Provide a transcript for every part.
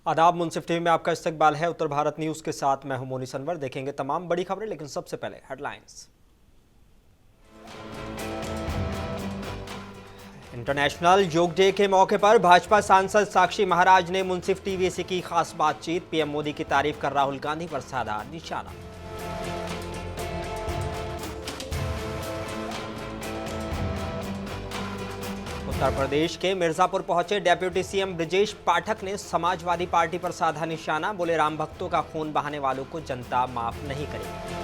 आदाब। मुंसिफ टीवी में आपका इस्तकबाल है। उत्तर भारत न्यूज के साथ मैं हूं मोनी सनवर। देखेंगे तमाम बड़ी खबरें, लेकिन सबसे पहले हेडलाइंस। इंटरनेशनल योग डे के मौके पर भाजपा सांसद साक्षी महाराज ने मुंसिफ टीवी से की खास बातचीत। पीएम मोदी की तारीफ कर राहुल गांधी पर साधा निशाना। उत्तर प्रदेश के मिर्जापुर पहुंचे डेप्यूटी सीएम ब्रजेश पाठक ने समाजवादी पार्टी पर साधा निशाना। बोले, राम भक्तों का खून बहाने वालों को जनता माफ नहीं करेगी।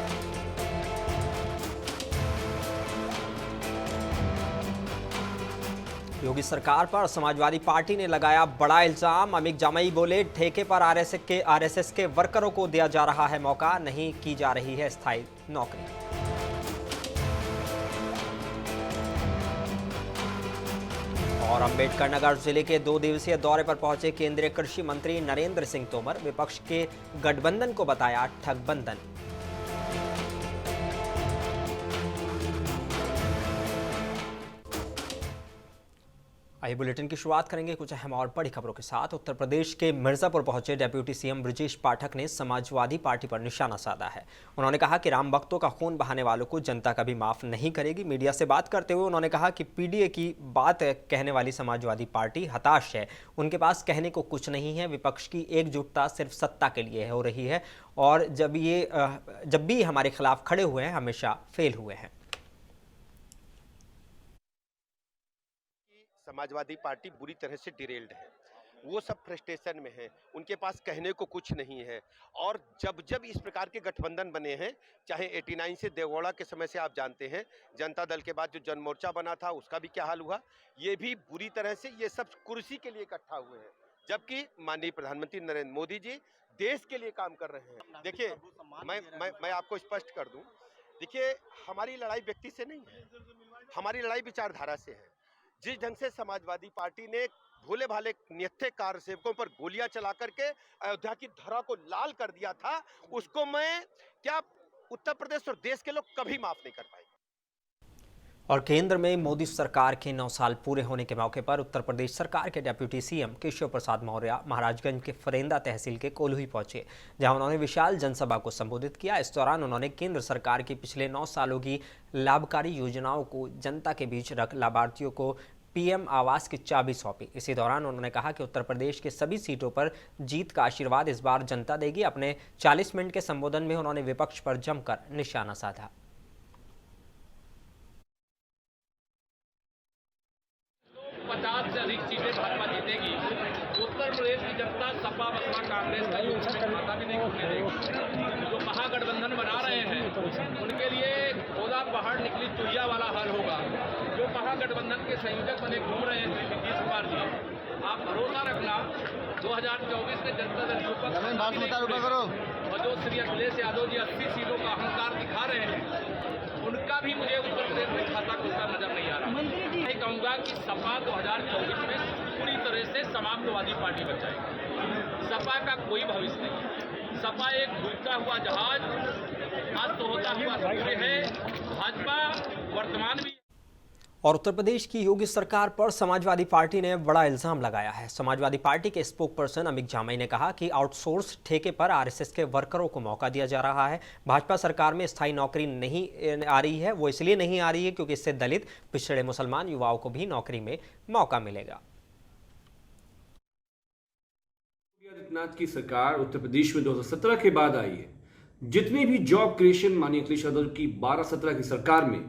योगी सरकार पर समाजवादी पार्टी ने लगाया बड़ा इल्जाम। अमित जामई बोले, ठेके पर आरएसएस के वर्करों को दिया जा रहा है मौका, नहीं की जा रही है स्थायी नौकरी। और अंबेडकर नगर जिले के 2 दिवसीय दौरे पर पहुंचे केंद्रीय कृषि मंत्री नरेंद्र सिंह तोमर। विपक्ष के गठबंधन को बताया ठगबंधन। आइए बुलेटिन की शुरुआत करेंगे कुछ अहम और बड़ी खबरों के साथ। उत्तर प्रदेश के मिर्जापुर पहुंचे डेप्यूटी सीएम ब्रजेश पाठक ने समाजवादी पार्टी पर निशाना साधा है। उन्होंने कहा कि राम भक्तों का खून बहाने वालों को जनता कभी माफ नहीं करेगी। मीडिया से बात करते हुए उन्होंने कहा कि पीडीए की बात कहने वाली समाजवादी पार्टी हताश है, उनके पास कहने को कुछ नहीं है। विपक्ष की एकजुटता सिर्फ सत्ता के लिए हो रही है और जब भी हमारे खिलाफ खड़े हुए हैं हमेशा फेल हुए हैं। समाजवादी पार्टी बुरी तरह से डिरेल्ड है, वो सब फ्रस्ट्रेशन में है, उनके पास कहने को कुछ नहीं है। और जब इस प्रकार के गठबंधन बने हैं, चाहे 89 से देवगौड़ा के समय से आप जानते हैं, जनता दल के बाद जो जन मोर्चा बना था उसका भी क्या हाल हुआ, ये भी बुरी तरह से ये सब कुर्सी के लिए इकट्ठा हुए हैं, जबकि माननीय प्रधानमंत्री नरेंद्र मोदी जी देश के लिए काम कर रहे हैं। देखिए, मैं आपको स्पष्ट कर दूं, देखिए हमारी लड़ाई व्यक्ति से नहीं है, हमारी लड़ाई विचारधारा से है। जिस ढंग से समाजवादी पार्टी ने भोले भाले निहत्थे कार्यसेवकों पर गोलियां चला करके अयोध्या की धरा को लाल कर दिया था, उसको क्या उत्तर प्रदेश और देश के लोग कभी माफ नहीं कर पाएंगे। और केंद्र में मोदी सरकार के 9 साल पूरे होने के मौके पर उत्तर प्रदेश सरकार के डेप्यूटी सीएम केशव प्रसाद मौर्य महाराजगंज के फरेंदा तहसील के कोल्हुई पहुंचे, जहां उन्होंने विशाल जनसभा को संबोधित किया। इस दौरान उन्होंने केंद्र सरकार की पिछले 9 सालों की लाभकारी योजनाओं को जनता के बीच रख लाभार्थियों को पीएम आवास की चाबी सौंपी। इसी दौरान उन्होंने कहा कि उत्तर प्रदेश के सभी सीटों पर जीत का आशीर्वाद इस बार जनता देगी। अपने 40 मिनट के संबोधन में उन्होंने विपक्ष पर जमकर निशाना साधा। 50 से अधिक सीटें भाजपा जीतेगी। उत्तर प्रदेश की जनता सपा बसपा कांग्रेस का युद्ध में खाता भी नहीं खुलने देगी। जो महागठबंधन बना रहे हैं उनके लिए खोदा पहाड़ निकली चुहिया वाला हाल होगा। जो महागठबंधन के संयोजक बने घूम रहे हैं नीतीश कुमार जी, आप भरोसा रखना 2024 में जनता दल और जो श्री अखिलेश यादव जी 80 सीटों का अहंकार दिखा रहे हैं, उनका भी मुझे उत्तर प्रदेश में खाता खुलता नजर नहीं आ रहा। मैं कहूँगा कि सपा 2024 में पूरी तरह से समाजवादी पार्टी बन जाएगी। सपा का कोई भविष्य नहीं। सपा एक डूबता हुआ जहाज, अस्त होता हुआ सूर्य है। भाजपा वर्तमान भी। और उत्तर प्रदेश की योगी सरकार पर समाजवादी पार्टी ने बड़ा इल्जाम लगाया है। समाजवादी पार्टी के स्पोक पर्सन अमित जामई ने कहा कि आउटसोर्स ठेके पर आरएसएस के वर्करों को मौका दिया जा रहा है। भाजपा सरकार में स्थायी नौकरी नहीं आ रही है, वो इसलिए नहीं आ रही है क्योंकि इससे दलित, पिछड़े, मुसलमान युवाओं को भी नौकरी में मौका मिलेगा। योगी आदित्यनाथ की सरकार उत्तर प्रदेश में 2017 के बाद आई है। जितने भी जॉब क्रिएशन माननीय अखिलेश यादव की 12-17 की सरकार में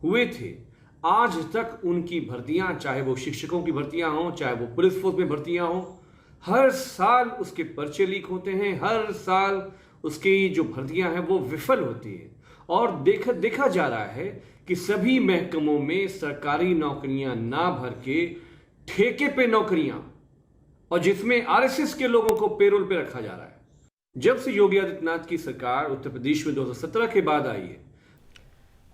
हुए थे, आज तक उनकी भर्तियां, चाहे वो शिक्षकों की भर्तियां हों, चाहे वो पुलिस फोर्स में भर्तियां हों, हर साल उसके पर्चे लीक होते हैं, हर साल उसकी जो भर्तियां हैं वो विफल होती है। और देखा जा रहा है कि सभी महकमों में सरकारी नौकरियां ना भर के ठेके पे नौकरियां, और जिसमें आरएसएस के लोगों को पेरोल पे रखा जा रहा है। जब से योगी आदित्यनाथ की सरकार उत्तर प्रदेश में 2017 के बाद आई है।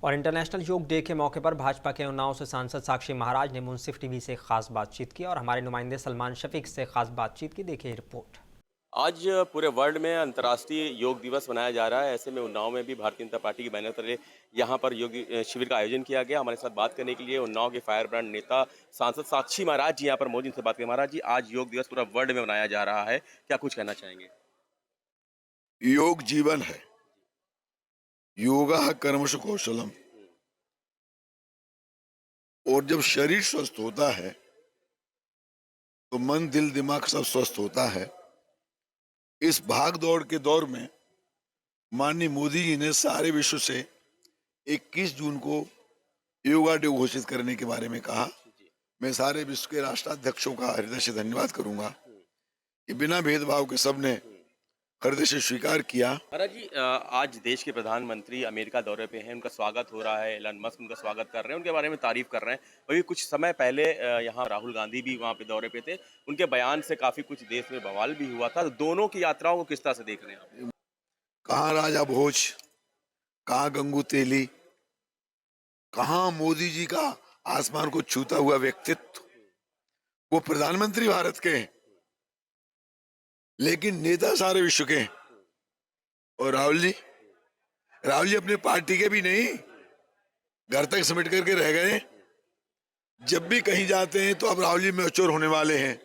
और इंटरनेशनल योग डे के मौके पर भाजपा के उन्नाव से सांसद साक्षी महाराज ने मुंसिफ टीवी से खास बातचीत की और हमारे नुमाइंदे सलमान शफीक से खास बातचीत की। देखिए रिपोर्ट। आज पूरे वर्ल्ड में अंतर्राष्ट्रीय योग दिवस मनाया जा रहा है। ऐसे में उन्नाव में भी भारतीय जनता पार्टी के बैनर तले यहाँ पर योग शिविर का आयोजन किया गया। हमारे साथ बात करने के लिए उन्नाव के फायर ब्रांड नेता सांसद साक्षी महाराज जी यहाँ पर मौजूद, से बात करें। महाराज जी, आज योग दिवस पूरा वर्ल्ड में मनाया जा रहा है, क्या कुछ कहना चाहेंगे? योग जीवन है। योगा कर्मसु कौशलम। और जब शरीर स्वस्थ होता है तो मन, दिल, दिमाग सब स्वस्थ होता है। इस भाग दौड़ के दौर में माननीय मोदी जी ने सारे विश्व से 21 जून को योगा डे घोषित करने के बारे में कहा। मैं सारे विश्व के राष्ट्राध्यक्षों का हृदय से धन्यवाद करूंगा कि बिना भेदभाव के सबने हृदय से स्वीकार किया। महाराज जी, आज देश के प्रधानमंत्री अमेरिका दौरे पे हैं, उनका स्वागत हो रहा है। एलन मस्क उनका स्वागत कर रहे हैं, उनके बारे में तारीफ कर रहे हैं। वही कुछ समय पहले यहाँ राहुल गांधी भी वहाँ पे दौरे पे थे। उनके बयान से काफी कुछ देश में बवाल भी हुआ था। तो दोनों की यात्राओं को किस तरह से देख रहे हैं आप? कहाँ राजा भोज, कहाँ गंगू तेली, कहाँ मोदी जी का आसमान को छूता हुआ व्यक्तित्व। वो प्रधानमंत्री भारत के हैं, लेकिन नेता सारे विश्व के हैं। और राहुल जी अपने पार्टी के भी नहीं, घर तक समेट करके रह गए। जब भी कहीं जाते हैं तो अब राहुल जी मैच्योर होने वाले हैं।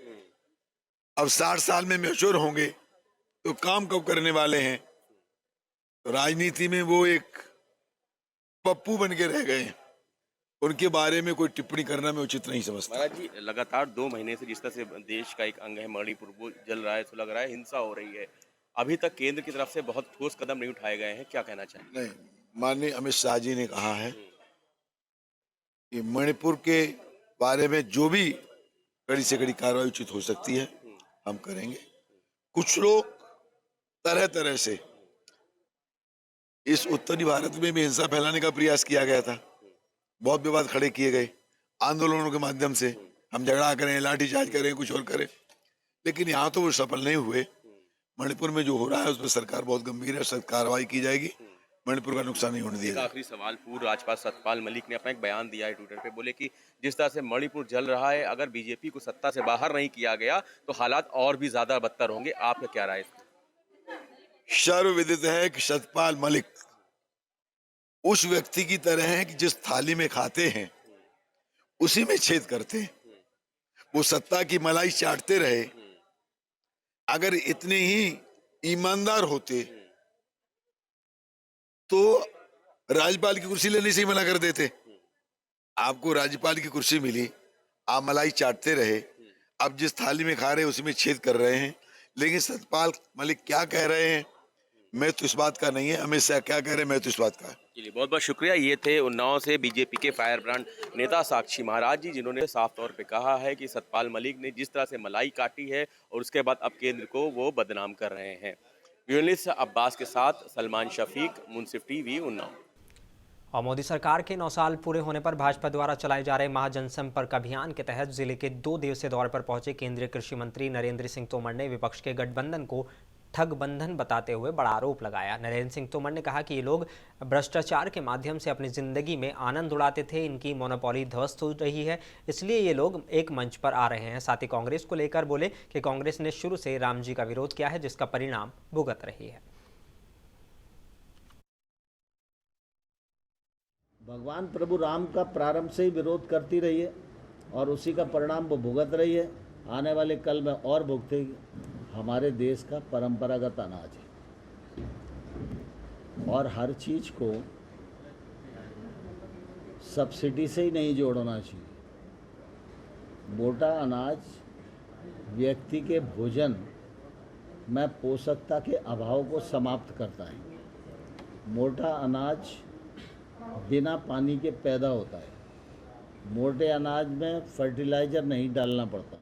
अब 60 साल में मैच्योर होंगे तो काम कब करने वाले हैं? तो राजनीति में वो एक पप्पू बन के रह गए। उनके बारे में कोई टिप्पणी करना मैं उचित नहीं समझता। महाराज जी, लगातार 2 महीने से जिस तरह से देश का एक अंग है मणिपुर, वो जल रहा है, तो लग रहा है हिंसा हो रही है। अभी तक केंद्र की तरफ से बहुत ठोस कदम नहीं उठाए गए हैं, क्या कहना चाहेंगे? नहीं, माननीय अमित शाह जी ने कहा है कि मणिपुर के बारे में जो भी कड़ी से कड़ी कार्रवाई उचित हो सकती है हम करेंगे। कुछ लोग तरह तरह से इस उत्तरी भारत में भी हिंसा फैलाने का प्रयास किया गया था। बहुत विवाद खड़े किए गए आंदोलनों के माध्यम से। हम झगड़ा करें, लाठीचार्ज करें, कुछ और करें, लेकिन यहाँ तो वो सफल नहीं हुए। मणिपुर में जो हो रहा है उस पर सरकार बहुत गंभीर है, सख्त कार्रवाई की जाएगी। मणिपुर का नुकसान नहीं होने दिया एक जाएगा। आखिरी सवाल, पूर्व राज्यपाल सत्यपाल मलिक ने अपना एक बयान दिया है ट्विटर पे, बोले कि जिस तरह से मणिपुर जल रहा है, अगर बीजेपी को सत्ता से बाहर नहीं किया गया तो हालात और भी ज्यादा बदतर होंगे। आपका क्या राय है? सर्वविदित है कि सतपाल मलिक उस व्यक्ति की तरह है कि जिस थाली में खाते हैं उसी में छेद करते हैं। वो सत्ता की मलाई चाटते रहे। अगर इतने ही ईमानदार होते तो राज्यपाल की कुर्सी लेने से ही मना कर देते। आपको राज्यपाल की कुर्सी मिली, आप मलाई चाटते रहे, अब जिस थाली में खा रहे हैं उसी में छेद कर रहे हैं। लेकिन सतपाल मलिक क्या कह रहे हैं मैं तो इस बात का नहीं है, अमित शाह क्या कह रहे हैं मैं तो इस बात का है। चलिए, बहुत बहुत शुक्रिया। ये थे उन्नाव से बीजेपी के फायर ब्रांड नेता साक्षी महाराज जी, जिन्होंने साफ तौर पे कहा है कि सतपाल मलिक ने जिस तरह से मलाई काटी है और उसके बाद अब केंद्र को वो बदनाम कर रहे हैं। यूनिस अब्बास के साथ सलमान शफीक, मुंसिफ टीवी, उन्नाव। और मोदी सरकार के 9 साल पूरे होने पर भाजपा द्वारा चलाए जा रहे महाजनसंपर्क अभियान के तहत जिले के 2 दिवसीय दौरे पर पहुंचे केंद्रीय कृषि मंत्री नरेंद्र सिंह तोमर ने विपक्ष के गठबंधन को ठगबंधन बताते हुए बड़ा आरोप लगाया। नरेंद्र सिंह तोमर ने कहा कि ये लोग भ्रष्टाचार के माध्यम से अपनी जिंदगी में आनंद उड़ाते थे, इनकी मोनोपोली ध्वस्त हो रही है, इसलिए ये लोग एक मंच पर आ रहे हैं। साथ ही कांग्रेस को लेकर बोले कि कांग्रेस ने शुरू से राम जी का विरोध किया है, जिसका परिणाम भुगत रही है। भगवान प्रभु राम का प्रारंभ से ही विरोध करती रही है और उसी का परिणाम वो भुगत रही है। आने वाले कल में और भुगतेगी। हमारे देश का परंपरागत अनाज है और हर चीज़ को सब्सिडी से ही नहीं जोड़ना चाहिए। मोटा अनाज व्यक्ति के भोजन में पोषकता के अभाव को समाप्त करता है। मोटा अनाज बिना पानी के पैदा होता है। मोटे अनाज में फर्टिलाइजर नहीं डालना पड़ता।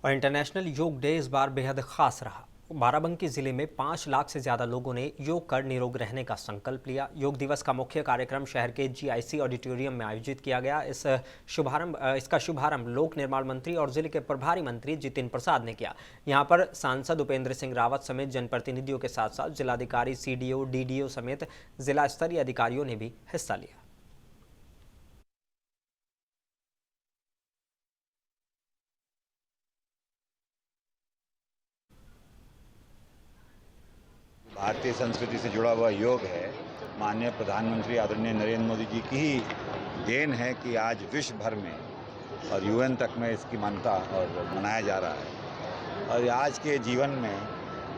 और इंटरनेशनल योग डे इस बार बेहद खास रहा। बाराबंकी जिले में 5 लाख से ज़्यादा लोगों ने योग कर निरोग रहने का संकल्प लिया। योग दिवस का मुख्य कार्यक्रम शहर के GIC ऑडिटोरियम में आयोजित किया गया। इसका शुभारंभ लोक निर्माण मंत्री और जिले के प्रभारी मंत्री जितिन प्रसाद ने किया। यहां पर सांसद उपेंद्र सिंह रावत समेत जनप्रतिनिधियों के साथ साथ जिलाधिकारी, CDO, DDO समेत जिला स्तरीय अधिकारियों ने भी हिस्सा लिया। भारतीय संस्कृति से जुड़ा हुआ योग है, माननीय प्रधानमंत्री आदरणीय नरेंद्र मोदी जी की ही देन है कि आज विश्व भर में और यूएन तक में इसकी मान्यता और मनाया जा रहा है। और आज के जीवन में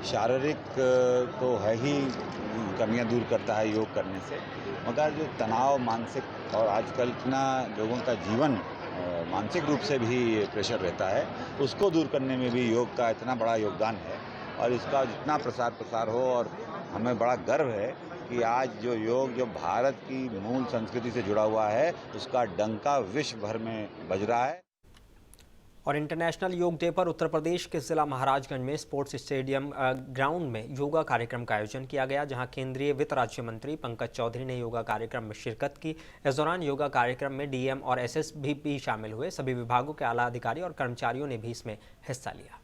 शारीरिक तो है ही कमियां दूर करता है योग करने से, मगर जो तनाव मानसिक और आजकल इतना लोगों का जीवन मानसिक रूप से भी प्रेशर रहता है, उसको दूर करने में भी योग का इतना बड़ा योगदान है। और इसका जितना प्रसार हो, और हमें बड़ा गर्व है कि आज जो योग जो भारत की मूल संस्कृति से जुड़ा हुआ है, उसका डंका विश्व भर में बज रहा है। और इंटरनेशनल योग डे पर उत्तर प्रदेश के जिला महाराजगंज में स्पोर्ट्स स्टेडियम ग्राउंड में योगा कार्यक्रम का आयोजन किया गया, जहां केंद्रीय वित्त राज्य मंत्री पंकज चौधरी ने योगा कार्यक्रम में शिरकत की। इस दौरान योगा कार्यक्रम में डीएम और एसएसपी भी शामिल हुए। सभी विभागों के आला अधिकारी और कर्मचारियों ने भी इसमें हिस्सा लिया।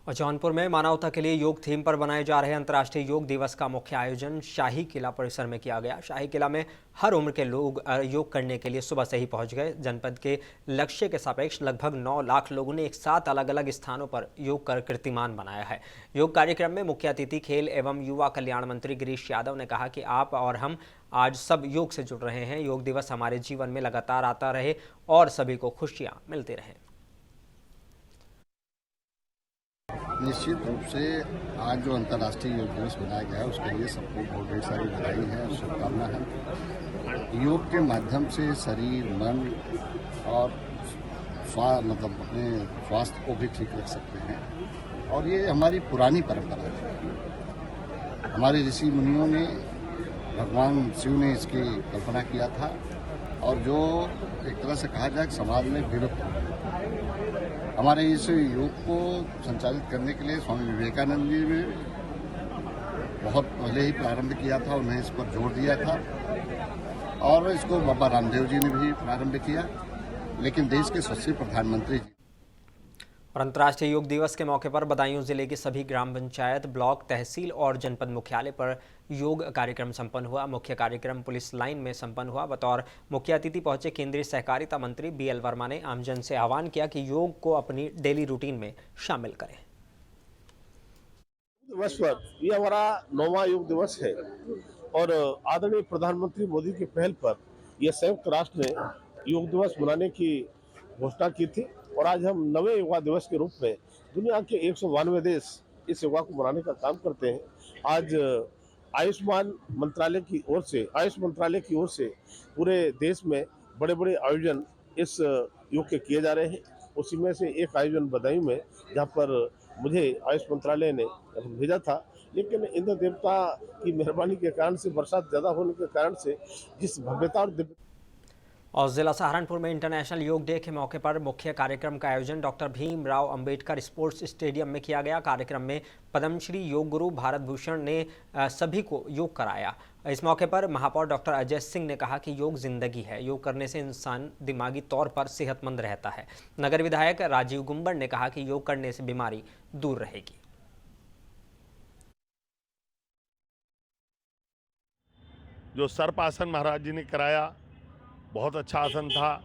और जौनपुर में मानवता के लिए योग थीम पर बनाए जा रहे अंतर्राष्ट्रीय योग दिवस का मुख्य आयोजन शाही किला परिसर में किया गया। शाही किला में हर उम्र के लोग योग करने के लिए सुबह से ही पहुंच गए। जनपद के लक्ष्य के सापेक्ष लगभग 9 लाख लोगों ने एक साथ अलग अलग स्थानों पर योग कर कीर्तिमान बनाया है। योग कार्यक्रम में मुख्य अतिथि खेल एवं युवा कल्याण मंत्री गिरीश यादव ने कहा कि आप और हम आज सब योग से जुड़ रहे हैं। योग दिवस हमारे जीवन में लगातार आता रहे और सभी को खुशियाँ मिलती रहें। निश्चित रूप से आज जो अंतर्राष्ट्रीय योग दिवस मनाया गया है, उसके लिए सबको बहुत ढेर सारी बधाई है और शुभकामना है। योग के माध्यम से शरीर, मन और अपने स्वास्थ्य को भी ठीक रख सकते हैं, और ये हमारी पुरानी परंपरा है। हमारे ऋषि मुनियों ने, भगवान शिव ने इसकी कल्पना किया था, और जो एक तरह से कहा जाए समाज में विलुप्त हो। हमारे इस योग को संचालित करने के लिए स्वामी विवेकानंद जी ने बहुत पहले ही प्रारंभ किया था, उन्हें इस पर जोर दिया था, और इसको बाबा रामदेव जी ने भी प्रारंभ किया, लेकिन देश के यशस्वी प्रधानमंत्री जी। और अंतर्राष्ट्रीय योग दिवस के मौके पर बदायूं जिले की सभी ग्राम पंचायत, ब्लॉक, तहसील और जनपद मुख्यालय पर योग कार्यक्रम संपन्न हुआ। मुख्य कार्यक्रम पुलिस लाइन में संपन्न हुआ। बतौर मुख्य अतिथि पहुंचे केंद्रीय सहकारिता मंत्री बीएल वर्मा ने आमजन से आह्वान किया कि योग को अपनी डेली रूटीन में शामिल करें। दिवस पर यह हमारा 9वां योग दिवस है, और आदरणीय प्रधानमंत्री मोदी की पहल पर यह संयुक्त राष्ट्र ने योग दिवस मनाने की घोषणा की थी, और आज हम 9वें योगा दिवस के रूप में दुनिया के 192 देश इस योगा को मनाने का काम करते हैं। आज आयुष मंत्रालय की ओर से पूरे देश में बड़े बड़े आयोजन इस योग के किए जा रहे हैं। उसी में से एक आयोजन बदायूं में, जहाँ पर मुझे आयुष मंत्रालय ने भेजा था, लेकिन इंद्र देवता की मेहरबानी के कारण से, बरसात ज़्यादा होने के कारण से, जिस भव्यता और जिला सहारनपुर में इंटरनेशनल योग डे के मौके पर मुख्य कार्यक्रम का आयोजन doctor Bhimrao Ambedkar sports stadium में किया गया। कार्यक्रम में पद्मश्री योग गुरु भारत भूषण ने सभी को योग कराया। इस मौके पर महापौर डॉक्टर अजय सिंह ने कहा कि योग जिंदगी है, योग करने से इंसान दिमागी तौर पर सेहतमंद रहता है। नगर विधायक राजीव गुंबर ने कहा कि योग करने से बीमारी दूर रहेगी। जो सर्पासन महाराज जी ने कराया, बहुत अच्छा आसन था।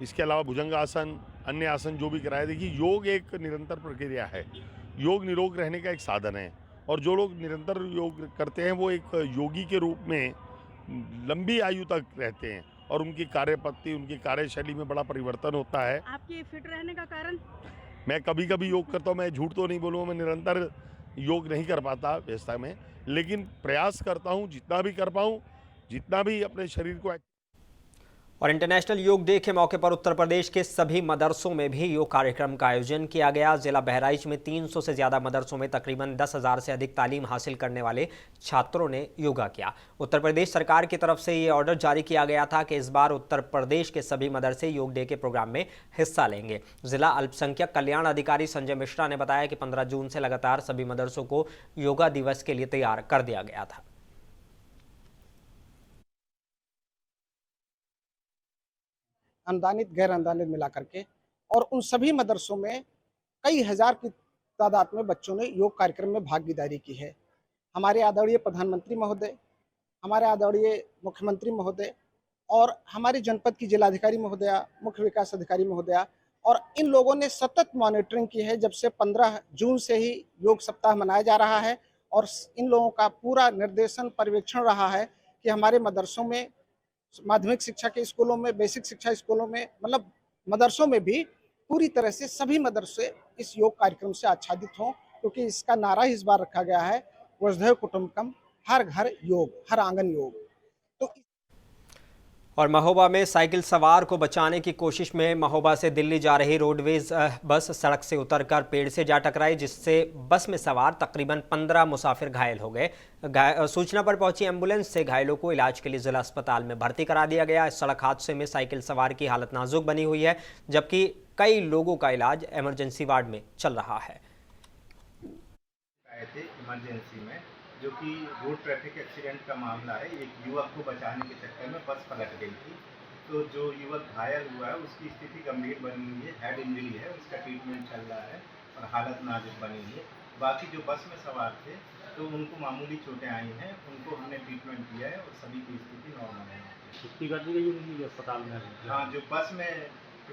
इसके अलावा भुजंग आसन, अन्य आसन जो भी कराए, देखिए योग एक निरंतर प्रक्रिया है। योग निरोग रहने का एक साधन है, और जो लोग निरंतर योग करते हैं वो एक योगी के रूप में लंबी आयु तक रहते हैं, और उनकी कार्यपद्धति, उनकी कार्यशैली में बड़ा परिवर्तन होता है। आपके फिट रहने का कारण? मैं कभी कभी योग करता हूँ, मैं झूठ तो नहीं बोलूँगा, मैं निरंतर योग नहीं कर पाता व्यवस्था में, लेकिन प्रयास करता हूँ जितना भी कर पाऊँ, जितना भी अपने शरीर को। और इंटरनेशनल योग डे के मौके पर उत्तर प्रदेश के सभी मदरसों में भी योग कार्यक्रम का आयोजन किया गया। जिला बहराइच में 300 से ज़्यादा मदरसों में तकरीबन 10,000 से अधिक तालीम हासिल करने वाले छात्रों ने योगा किया। उत्तर प्रदेश सरकार की तरफ से ये ऑर्डर जारी किया गया था कि इस बार उत्तर प्रदेश के सभी मदरसे योग डे के प्रोग्राम में हिस्सा लेंगे। जिला अल्पसंख्यक कल्याण अधिकारी संजय मिश्रा ने बताया कि 15 जून से लगातार सभी मदरसों को योगा दिवस के लिए तैयार कर दिया गया था। अनुदानित, गैर अनुदानित मिला करके, और उन सभी मदरसों में कई हजार की तादाद में बच्चों ने योग कार्यक्रम में भागीदारी की है। हमारे आदरणीय प्रधानमंत्री महोदय, हमारे आदरणीय मुख्यमंत्री महोदय और हमारे जनपद की जिलाधिकारी महोदया, मुख्य विकास अधिकारी महोदया और इन लोगों ने सतत मॉनिटरिंग की है। जब से 15 जून से ही योग सप्ताह मनाया जा रहा है और इन लोगों का पूरा निर्देशन पर्यवेक्षण रहा है कि हमारे मदरसों में, माध्यमिक शिक्षा के स्कूलों में, बेसिक शिक्षा स्कूलों में, मतलब मदरसों में भी पूरी तरह से सभी मदरसे इस योग कार्यक्रम से आच्छादित हों, क्योंकि इसका नारा इस बार रखा गया है वसुधैव कुटुंबकम, हर घर योग, हर आंगन योग। तो और महोबा में साइकिल सवार को बचाने की कोशिश में महोबा से दिल्ली जा रही रोडवेज बस सड़क से उतरकर पेड़ से जा टकराई, जिससे बस में सवार तकरीबन 15 मुसाफिर घायल हो गए। सूचना पर पहुंची एम्बुलेंस से घायलों को इलाज के लिए जिला अस्पताल में भर्ती करा दिया गया। इस सड़क हादसे में साइकिल सवार की हालत नाजुक बनी हुई है, जबकि कई लोगों का इलाज इमरजेंसी वार्ड में चल रहा है। आए थे इमरजेंसी में, जो कि रोड ट्रैफिक एक्सीडेंट का मामला है। एक युवक को बचाने के चक्कर में बस पलट गई थी, तो जो युवक घायल हुआ है उसकी स्थिति गंभीर बनी हुई है, हेड इंजरी है, उसका ट्रीटमेंट चल रहा है और हालत नाजुक बनी हुई है। बाकी जो बस में सवार थे तो उनको मामूली चोटें आई हैं, उनको हमने ट्रीटमेंट दिया है और सभी की स्थिति नॉर्मल है। छुट्टी कर दी गई उनकी अस्पताल में? हाँ, जो बस में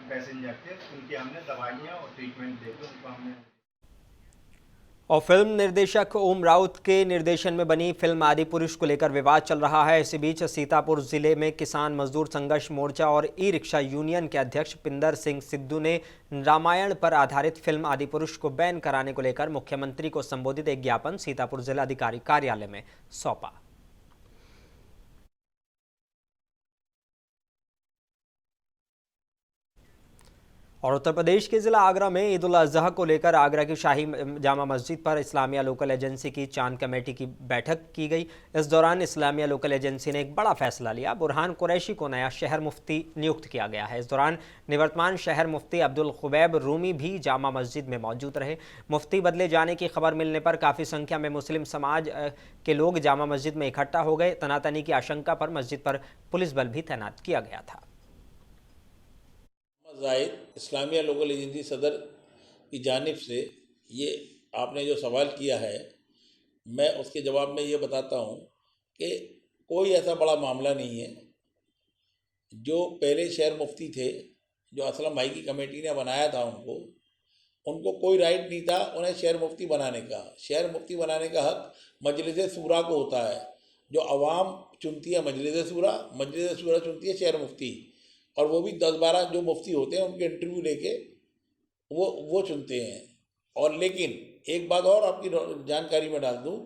पैसेंजर थे उनकी हमने दवाइयाँ और ट्रीटमेंट दे के उनको हमने। और फिल्म निर्देशक ओम राउत के निर्देशन में बनी फिल्म आदिपुरुष को लेकर विवाद चल रहा है। इसी बीच सीतापुर जिले में किसान मजदूर संघर्ष मोर्चा और ई रिक्शा यूनियन के अध्यक्ष पिंदर सिंह सिद्धू ने रामायण पर आधारित फिल्म आदिपुरुष को बैन कराने को लेकर मुख्यमंत्री को संबोधित एक ज्ञापन सीतापुर जिलाधिकारी कार्यालय में सौंपा। और उत्तर प्रदेश के जिला आगरा में ईद उल अजहा को लेकर आगरा की शाही जामा मस्जिद पर इस्लामिया लोकल एजेंसी की चांद कमेटी की बैठक की गई। इस दौरान इस्लामिया लोकल एजेंसी ने एक बड़ा फैसला लिया। बुरहान कुरैशी को नया शहर मुफ्ती नियुक्त किया गया है। इस दौरान निवर्तमान शहर मुफ्ती अब्दुल खुबैब रूमी भी जामा मस्जिद में मौजूद रहे। मुफ्ती बदले जाने की खबर मिलने पर काफ़ी संख्या में मुस्लिम समाज के लोग जामा मस्जिद में इकट्ठा हो गए। तनातनी की आशंका पर मस्जिद पर पुलिस बल भी तैनात किया गया था। जाहिद इस्लामिया लोकल एजेंसी सदर की जानिब से ये आपने जो सवाल किया है, मैं उसके जवाब में ये बताता हूँ कि कोई ऐसा बड़ा मामला नहीं है। जो पहले शहर मुफ्ती थे, जो असलम भाई की कमेटी ने बनाया था, उनको कोई राइट नहीं था उन्हें शहर मुफ्ती बनाने का। शहर मुफ्ती बनाने का हक मजलिस सूरा को होता है। जो अवाम चुनती है मजलिस सूरा चुनती है शहर मुफ्ती, और वो भी 10-12 जो मुफ्ती होते हैं उनके इंटरव्यू लेके वो चुनते हैं। और लेकिन एक बात और आपकी जानकारी में डाल दूँ,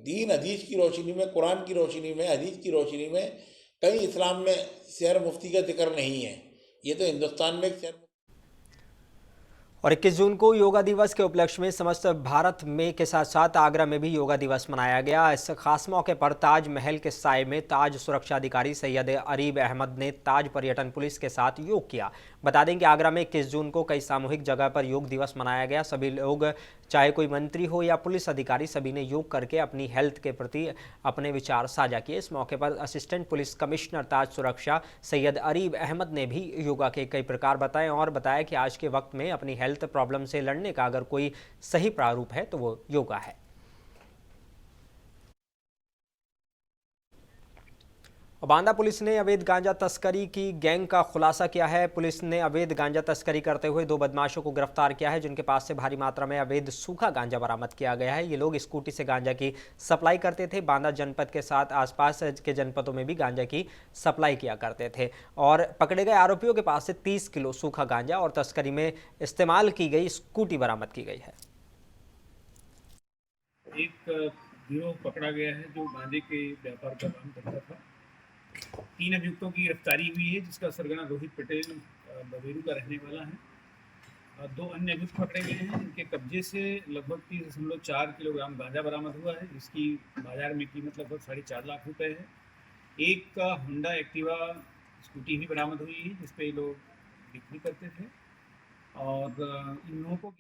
दीन हदीस की रोशनी में, कुरान की रोशनी में, हदीस की रोशनी में कहीं इस्लाम में शहर मुफ्ती का जिक्र नहीं है। ये तो हिंदुस्तान में एक शहर। और 21 जून को योगा दिवस के उपलक्ष्य में समस्त भारत में के साथ साथ आगरा में भी योगा दिवस मनाया गया। इस खास मौके पर ताज महल के साय में ताज सुरक्षा अधिकारी सैयद अरीब अहमद ने ताज पर्यटन पुलिस के साथ योग किया। बता दें कि आगरा में 21 जून को कई सामूहिक जगह पर योग दिवस मनाया गया। सभी लोग, चाहे कोई मंत्री हो या पुलिस अधिकारी, सभी ने योग करके अपनी हेल्थ के प्रति अपने विचार साझा किए। इस मौके पर असिस्टेंट पुलिस कमिश्नर ताज सुरक्षा सैयद अरीब अहमद ने भी योगा के कई प्रकार बताए और बताया कि आज के वक्त में अपनी हेल्थ प्रॉब्लम से लड़ने का अगर कोई सही प्रारूप है तो वो योगा है। बांदा पुलिस ने अवैध गांजा तस्करी की गैंग का खुलासा किया है। पुलिस ने अवैध गांजा तस्करी करते हुए 2 बदमाशों को गिरफ्तार किया है, जिनके पास से भारी मात्रा में अवैध सूखा गांजा बरामद किया गया है। ये लोग स्कूटी से गांजा की सप्लाई करते थे। बांदा जनपद के साथ आसपास के जनपदों में भी गांजा की सप्लाई किया करते थे। और पकड़े गए आरोपियों के पास से 30 किलो सूखा गांजा और तस्करी में इस्तेमाल की गई स्कूटी बरामद की गई है। एक गिरोह पकड़ा गया है जो गांजे के व्यापार का काम करता था। 3 अभियुक्तों की गिरफ्तारी हुई है, जिसका सरगना रोहित पटेल बवेरू का रहने वाला है। 2 अन्य अभियुक्त पकड़े गए हैं, जिनके कब्जे से लगभग 30.4 किलोग्राम गांजा बरामद हुआ है, जिसकी बाजार में कीमत लगभग 4.5 लाख रुपए है। एक होंडा एक्टिवा स्कूटी भी बरामद हुई है, जिस पे लोग बिक्री करते थे। और इन लोगों को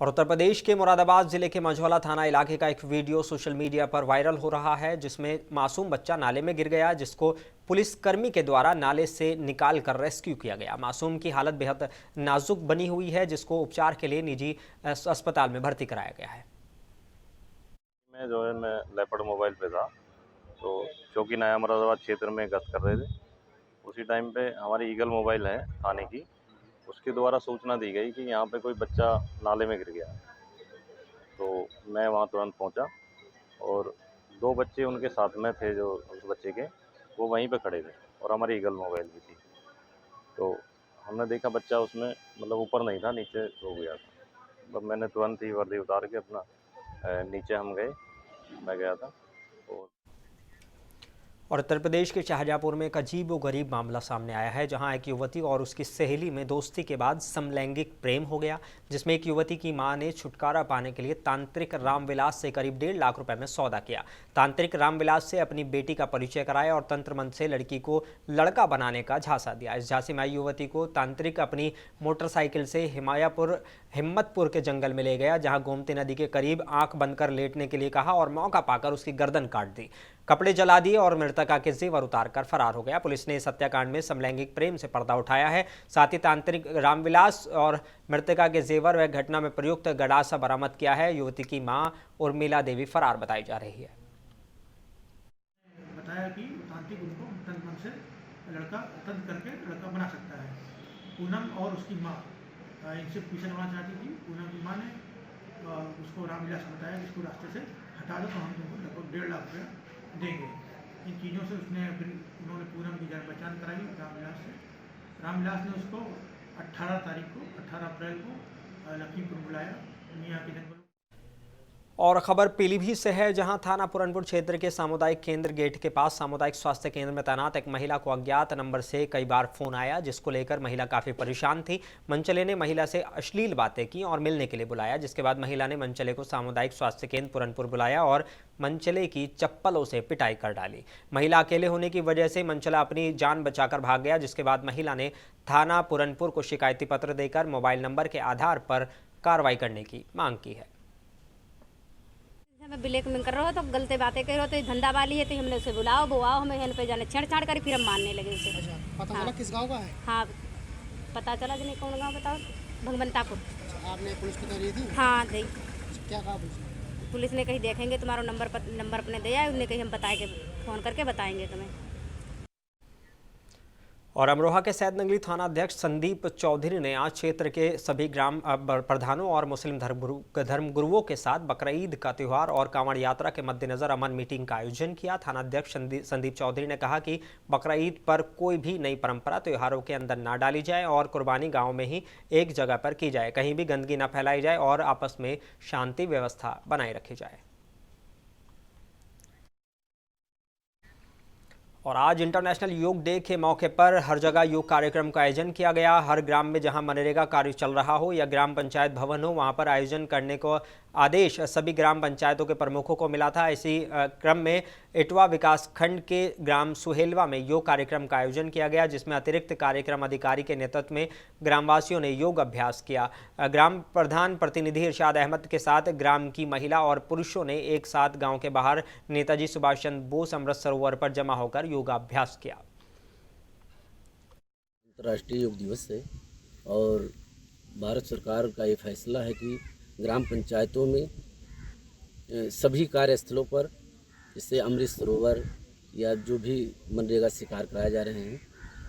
और उत्तर प्रदेश के मुरादाबाद जिले के मझौला थाना इलाके का एक वीडियो सोशल मीडिया पर वायरल हो रहा है, जिसमें मासूम बच्चा नाले में गिर गया, जिसको पुलिसकर्मी के द्वारा नाले से निकाल कर रेस्क्यू किया गया। मासूम की हालत बेहद नाजुक बनी हुई है, जिसको उपचार के लिए निजी अस्पताल में भर्ती कराया गया है। मैं लेपर्ड मोबाइल पे था, तो चौकी नया मुरादाबाद क्षेत्र में गश्त कर रहे थे। उसी टाइम पे हमारी ईगल मोबाइल है थाने की, उसके द्वारा सूचना दी गई कि यहाँ पे कोई बच्चा नाले में गिर गया। तो मैं वहाँ तुरंत पहुँचा और 2 बच्चे उनके साथ में थे, जो उस बच्चे के, वो वहीं पे खड़े थे और हमारी ईगल मोबाइल भी थी। तो हमने देखा बच्चा उसमें मतलब ऊपर नहीं था, नीचे सो गया था। तब मैंने तुरंत ही वर्दी उतार के अपना नीचे हम गए, मैं गया था। और उत्तर प्रदेश के शाहजहाँपुर में एक अजीबोगरीब मामला सामने आया है, जहां एक युवती और उसकी सहेली में दोस्ती के बाद समलैंगिक प्रेम हो गया, जिसमें एक युवती की मां ने छुटकारा पाने के लिए तांत्रिक रामविलास से करीब 1.5 लाख रुपए में सौदा किया। तांत्रिक रामविलास से अपनी बेटी का परिचय कराया और तंत्र मंत्र से लड़की को लड़का बनाने का झांसा दिया। इस झांसे में आई युवती को तांत्रिक अपनी मोटरसाइकिल से हिम्मतपुर के जंगल में ले गया, जहां गोमती नदी के करीब आंख बंद कर लेटने के लिए कहा और मौका पाकर उसकी गर्दन काट दी, कपड़े जला दिए और मृतका के जेवर उतारकर फरार हो गया। पुलिस ने इस हत्याकांड में समलैंगिक प्रेम से पर्दा उठाया है। साथ ही तांत्रिक रामविलास और मृतका के जेवर व घटना में प्रयुक्त गड़ासा बरामद किया है। युवती की मां उर्मिला देवी फरार बताई जा रही है। बताया कि तांत्रिक उनको तंत्र मंत्र से लड़का तंत्र करके लड़का बना सकता है। पूनम और उसकी माँ इनसे पूछा करना चाहती थी। पूनम की माँ ने उसको रामविलास बताया कि इसको रास्ते से हटा दो तो हम तुमको लगभग 1.5 लाख रुपया देंगे। इन चीज़ों से उसने फिर उन्होंने पूनम की जान पहचान कराई रामविलास से। रामविलास ने उसको 18 अप्रैल को लखीमपुर बुलाया, मियाँ के जंगल। और खबर पीलीभीत से है, जहां थाना पुरनपुर क्षेत्र के सामुदायिक केंद्र गेट के पास सामुदायिक स्वास्थ्य केंद्र में तैनात एक महिला को अज्ञात नंबर से कई बार फोन आया, जिसको लेकर महिला काफी परेशान थी। मनचले ने महिला से अश्लील बातें की और मिलने के लिए बुलाया, जिसके बाद महिला ने मनचले को सामुदायिक स्वास्थ्य केंद्र पुरनपुर बुलाया और मनचले की चप्पलों से पिटाई कर डाली। महिला अकेले होने की वजह से मनचला अपनी जान बचाकर भाग गया, जिसके बाद महिला ने थाना पुरनपुर को शिकायती पत्र देकर मोबाइल नंबर के आधार पर कार्रवाई करने की मांग की है। हमें ब्लैकमेल कर रहा हो तो गलत बातें कर रहे हो, तो धंधा वाली है, तो हमने उसे बुलाओ बुआओ, हमें यहाँ पे जाने छेड़छाड़ कर फिर हम मारने लगे उसे। पता चला किस गांव का है? हाँ पता चला, नहीं कौन गांव बताओ, भगवंतापुर। आपने पुलिस को तहरीर दी? हाँ दी। क्या कहा पुलिस ने? कहीं देखेंगे तुम्हारा नंबर अपने दिया है, उन्हें कहीं हम बताएंगे, फोन करके बताएंगे तुम्हें। और अमरोहा के सैदनगरी थाना अध्यक्ष संदीप चौधरी ने आज क्षेत्र के सभी ग्राम प्रधानों और मुस्लिम धर्मगुरुओं के साथ बकरीद का त्यौहार और कांवड़ यात्रा के मद्देनजर अमन मीटिंग का आयोजन किया। थाना अध्यक्ष संदीप चौधरी ने कहा कि बकरीद पर कोई भी नई परंपरा त्योहारों के अंदर ना डाली जाए और कुर्बानी गाँव में ही एक जगह पर की जाए, कहीं भी गंदगी न फैलाई जाए और आपस में शांति व्यवस्था बनाए रखी जाए। और आज इंटरनेशनल योग डे के मौके पर हर जगह योग कार्यक्रम का आयोजन किया गया। हर ग्राम में जहां मनरेगा कार्य चल रहा हो या ग्राम पंचायत भवन हो, वहां पर आयोजन करने को आदेश सभी ग्राम पंचायतों के प्रमुखों को मिला था। इसी क्रम में इटवा विकासखंड के ग्राम सुहेलवा में योग कार्यक्रम का आयोजन किया गया, जिसमें अतिरिक्त कार्यक्रम अधिकारी के नेतृत्व में ग्रामवासियों ने योग अभ्यास किया। ग्राम प्रधान प्रतिनिधि इरशाद अहमद के साथ ग्राम की महिला और पुरुषों ने एक साथ गांव के बाहर नेताजी सुभाष चंद्र बोस अमृत सरोवर पर जमा होकर योगाभ्यास किया। अंतर्राष्ट्रीय योग दिवस है और भारत सरकार का ये फैसला है कि ग्राम पंचायतों में सभी कार्यस्थलों पर जैसे अमृत सरोवर या जो भी मनरेगा से कार्य कराए जा रहे हैं,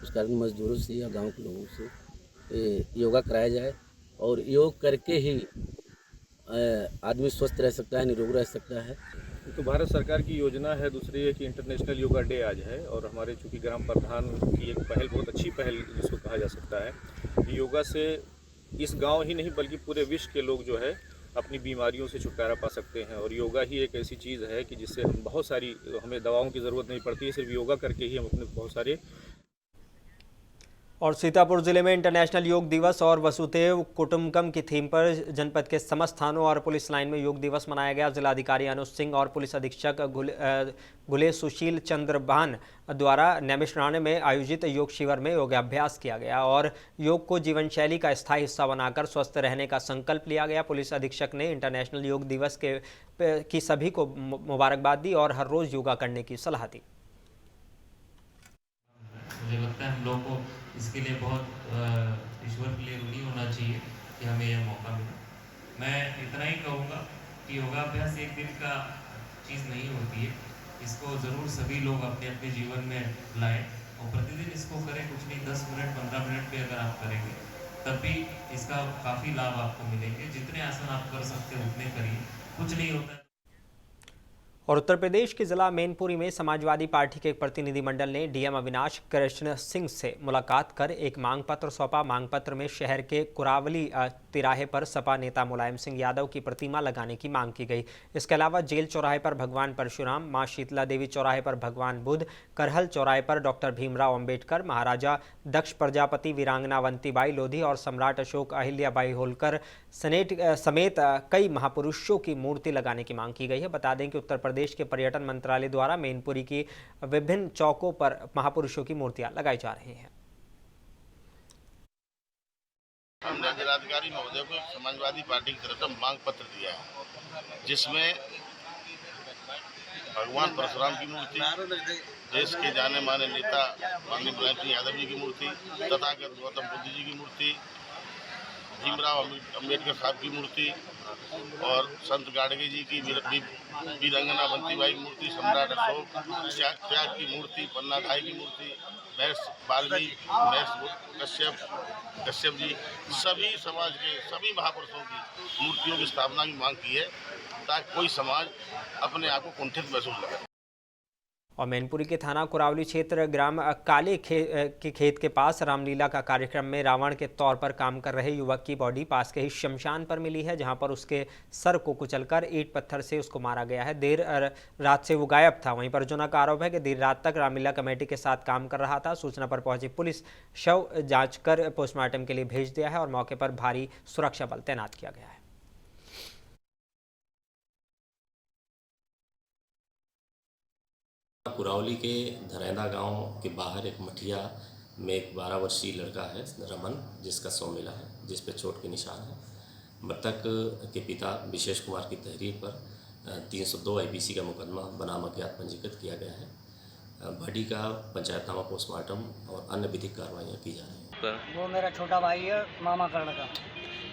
उस कार्य मजदूरों से या गांव के लोगों से योगा कराया जाए और योग करके ही आदमी स्वस्थ रह सकता है, निरोग रह सकता है। तो भारत सरकार की योजना है। दूसरी है कि इंटरनेशनल योगा डे आज है और हमारे चूँकि ग्राम प्रधान की एक पहल, बहुत अच्छी पहल जिसको कहा जा सकता है, योगा से इस गांव ही नहीं बल्कि पूरे विश्व के लोग जो है अपनी बीमारियों से छुटकारा पा सकते हैं। और योगा ही एक ऐसी चीज़ है कि जिससे हम बहुत सारी, हमें दवाओं की ज़रूरत नहीं पड़ती है, सिर्फ योगा करके ही हम अपने बहुत सारे। और सीतापुर जिले में इंटरनेशनल योग दिवस और वसुधैव कुटुंबकम की थीम पर जनपद के समस्त थानों और पुलिस लाइन में योग दिवस मनाया गया। जिलाधिकारी अनुज सिंह और पुलिस अधीक्षक गुले सुशील चंद्रभान द्वारा नैमिषारण्य में आयोजित योग शिविर में योगाभ्यास किया गया और योग को जीवन शैली का स्थायी हिस्सा बनाकर स्वस्थ रहने का संकल्प लिया गया। पुलिस अधीक्षक ने इंटरनेशनल योग दिवस की सभी को मुबारकबाद दी और हर रोज़ योगा करने की सलाह दी। मुझे लगता है हम लोगों को इसके लिए बहुत ईश्वर के लिए ऋणी होना चाहिए कि हमें यह मौका मिला। मैं इतना ही कहूँगा कि योगाभ्यास एक दिन का चीज़ नहीं होती है, इसको ज़रूर सभी लोग अपने अपने जीवन में लाएं और प्रतिदिन इसको करें। कुछ नहीं, 10 मिनट 15 मिनट भी अगर आप करेंगे तब भी इसका काफ़ी लाभ आपको मिलेंगे। जितने आसन आप कर सकते हो उतने करिए, कुछ नहीं होता है। और उत्तर प्रदेश के जिला मैनपुरी में समाजवादी पार्टी के एक प्रतिनिधिमंडल ने डीएम अविनाश कृष्ण सिंह से मुलाकात कर एक मांग पत्र सौंपा। मांग पत्र में शहर के कुरावली तिराहे पर सपा नेता मुलायम सिंह यादव की प्रतिमा लगाने की मांग की गई। इसके अलावा जेल चौराहे पर भगवान परशुराम, मां शीतला देवी चौराहे पर भगवान बुद्ध, करहल चौराहे पर डॉक्टर भीमराव अंबेडकर, महाराजा दक्ष प्रजापति, वीरांगना अवंतीबाई लोधी और सम्राट अशोक अहिल्याबाई होलकर समेत कई महापुरुषों की मूर्ति लगाने की मांग की गई है। बता दें कि उत्तर प्रदेश के पर्यटन मंत्रालय द्वारा मैनपुरी की विभिन्न चौकों पर महापुरुषों की मूर्तियां लगाई जा रही हैं। हमने जिलाधिकारी महोदय को समाजवादी पार्टी की तरफ से मांग पत्र दिया है, जिसमें भगवान परशुराम की मूर्ति, देश के जाने माने नेता माननीय मुलायम सिंह यादव जी की मूर्ति, तथागत गौतम बुद्ध जी की मूर्ति, भीमराव अंबेडकर साहब की मूर्ति और संत गाडगे जी की, वीरांगना अवंतीबाई की मूर्ति, सम्राट अशोक त्याग की मूर्ति, पन्ना धाई की मूर्ति, महर्षि वाल्मीकि, महर्षि कश्यप जी, सभी समाज के सभी महापुरुषों की मूर्तियों की स्थापना की मांग की है, ताकि कोई समाज अपने आप को कुंठित महसूस न करे। और मैनपुरी के थाना कुरावली क्षेत्र ग्राम काले के खेत के पास रामलीला का कार्यक्रम में रावण के तौर पर काम कर रहे युवक की बॉडी पास के ही शमशान पर मिली है, जहां पर उसके सर को कुचलकर ईंट पत्थर से उसको मारा गया है। देर रात से वो गायब था। वहीं परिजनों का आरोप है कि देर रात तक रामलीला कमेटी के साथ काम कर रहा था। सूचना पर पहुंची पुलिस शव जांच कर पोस्टमार्टम के लिए भेज दिया है और मौके पर भारी सुरक्षा बल तैनात किया गया है। कुरावली के धरैदा गांव के बाहर एक मठिया में एक 12 वर्षीय लड़का है रमन, जिसका शव मिला है, जिस पे चोट के निशान है। मृतक के पिता विशेष कुमार की तहरीर पर 302 IPC का मुकदमा बनाम अज्ञात पंजीकृत किया गया है। बॉडी का पंचायतनामा, पोस्टमार्टम और अन्य विधिक कार्रवाइयाँ की जा रही हैं। वो मेरा छोटा भाई है, मामा कर्ण का।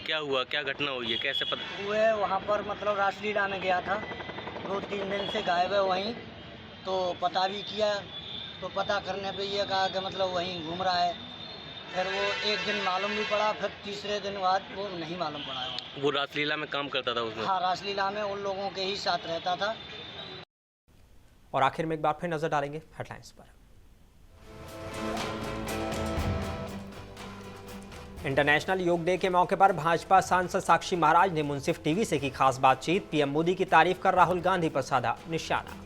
क्या हुआ, क्या घटना हुई है, कैसे पता? वो वहाँ पर मतलब रासलीला में गया था, 2-3 दिन से गायब है वहीं। तो पता भी किया, तो पता करने पे ये कहा कि मतलब वहीं घूम रहा है। फिर वो एक दिन मालूम भी पड़ा, फिर तीसरे दिन बाद वो नहीं मालूम पड़ा। वो रासलीला में काम करता था उसमें? हाँ, रासलीला में उन लोगों के ही साथ रहता था। और आखिर में एक बार फिर नजर डालेंगे हेडलाइंस पर। इंटरनेशनल योग डे के मौके पर भाजपा सांसद साक्षी महाराज ने मुंसिफ टीवी से की खास बातचीत। पीएम मोदी की तारीफ कर राहुल गांधी पर साधा निशाना।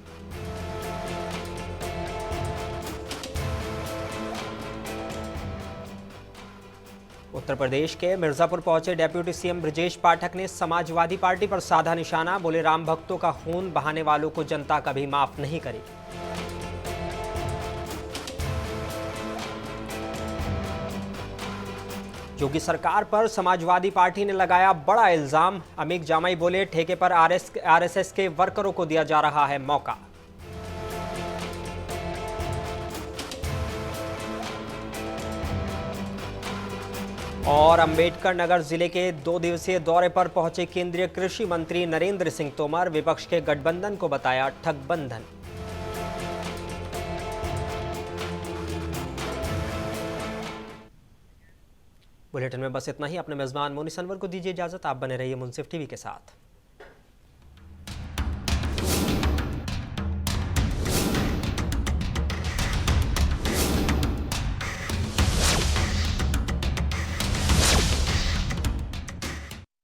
उत्तर प्रदेश के मिर्जापुर पहुंचे डेप्यूटी सीएम ब्रजेश पाठक ने समाजवादी पार्टी पर साधा निशाना। बोले, राम भक्तों का खून बहाने वालों को जनता कभी माफ नहीं करेगी। योगी सरकार पर समाजवादी पार्टी ने लगाया बड़ा इल्जाम। अमित जामई बोले, ठेके पर आरएसएस के वर्करों को दिया जा रहा है मौका। और अंबेडकर नगर जिले के 2 दिवसीय दौरे पर पहुंचे केंद्रीय कृषि मंत्री नरेंद्र सिंह तोमर। विपक्ष के गठबंधन को बताया ठगबंधन। बुलेटिन में बस इतना ही। अपने मेजबान मोनी सनवर को दीजिए इजाजत। आप बने रहिए मुंसिफ टीवी के साथ।